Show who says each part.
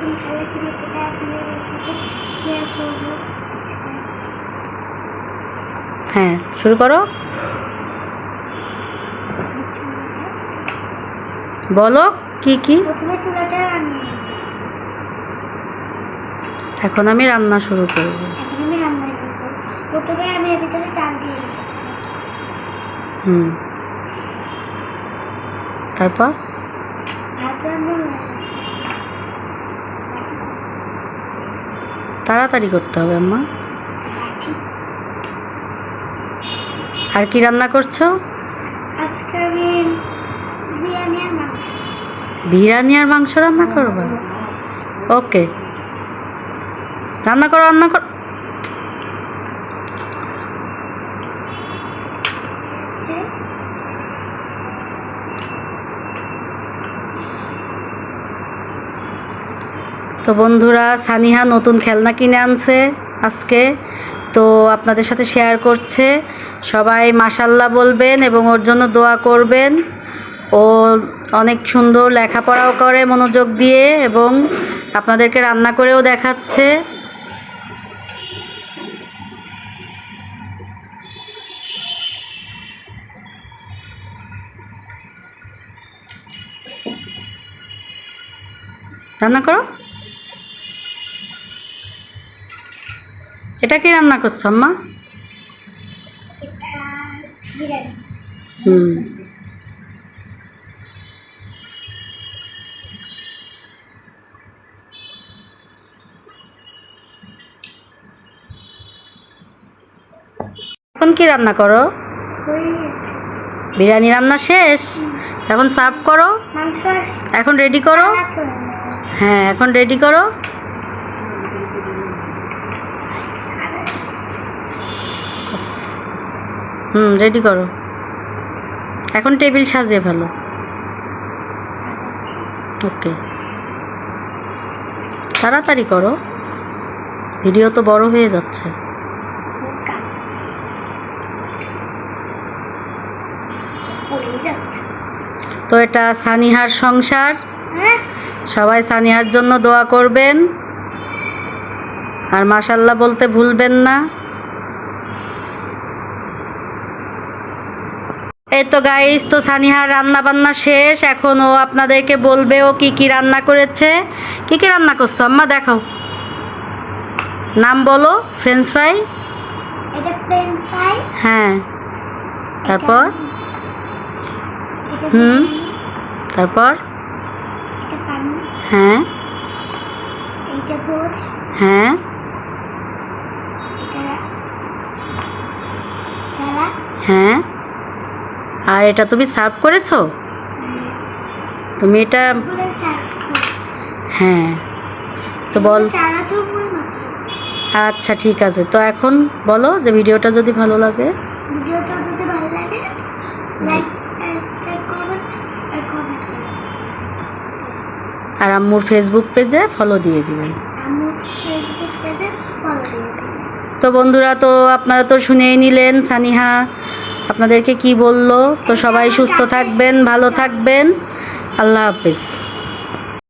Speaker 1: নতুন খেলা কিনেছি, তাই আপনাদের সাথে শেয়ার করব।
Speaker 2: হ্যাঁ, শুরু করো। বলো কি কি।
Speaker 1: প্রথমে চুলাটা রান্না,
Speaker 2: এখন আমি রান্না শুরু করব।
Speaker 1: প্রথমে আমি এর ভিতরে চাল দিয়ে রেখেছি।
Speaker 2: তারপর
Speaker 1: ভাত রান্না হয়ে গেছে।
Speaker 2: তাড়াতাড়ি করতে হবে আম্মা। আর কি রান্না করছো?
Speaker 1: আজকে আমি বিরিয়ানি আর মাংস।
Speaker 2: বিরিয়ানি আর মাংস রান্না করবা? ওকে, রান্না করো রান্না করো। তো বন্ধুরা, সানিহা নতুন খেলনা কিনে আনছে আজকে, তো আপনাদের সাথে শেয়ার করছে। সবাই মাশাল্লাহ বলবেন এবং ওর জন্য দোয়া করবেন। ও অনেক সুন্দর লেখাপড়াও করে মনোযোগ দিয়ে এবং আপনাদেরকে রান্না করেও দেখাচ্ছে। রান্না করো। এটা কি রান্না করছো আম্মা? এখন কি রান্না করো? বিরিয়ানি রান্না শেষ, এখন সার্ভ করো। এখন রেডি করো। হ্যাঁ, এখন রেডি করো। রেডি করো। এখন টেবিল সাজিয়ে ফেলো। ওকে, তাড়াতাড়ি করো, ভিডিও তো বড় হয়ে যাচ্ছে। তো এটা সানিহার সংসার, সবাই সানিহার জন্য দোয়া করবেন আর মাশাল্লাহ বলতে ভুলবেন না। এই তো গাইস, তো সানিহার রান্না বান্না শেষ। এখন ও আপনাদেরকে বলবে ও কি কি রান্না করেছে। কি কি রান্না করছো আম্মা দেখাও, নাম বলো। French fry.
Speaker 1: এটা ফ্রেঞ্চ ফ্রাই।
Speaker 2: হ্যাঁ, তারপর তারপর
Speaker 1: এটা পানি।
Speaker 2: হ্যাঁ,
Speaker 1: এটা গোশ।
Speaker 2: হ্যাঁ,
Speaker 1: এটা সালাদ।
Speaker 2: হ্যাঁ, আর এটা তুমি সার্ভ করেছো? তুমি এটা, হ্যাঁ, তো বল। আচ্ছা ঠিক আছে, তো এখন বলো যে ভিডিওটা যদি ভালো লাগে,
Speaker 1: লাইক সাবস্ক্রাইব করবেন আর কমেন্ট করবেন।
Speaker 2: আর আম্মুর ফেসবুক পেজে ফলো দিয়ে দিবেন। তো বন্ধুরা, তো আপনারা তো শুনেই নিলেন সানিহা আপনাদেরকে কি বললো। তো সবাই সুস্থ থাকবেন, ভালো থাকবেন। আল্লাহ হাফেজ।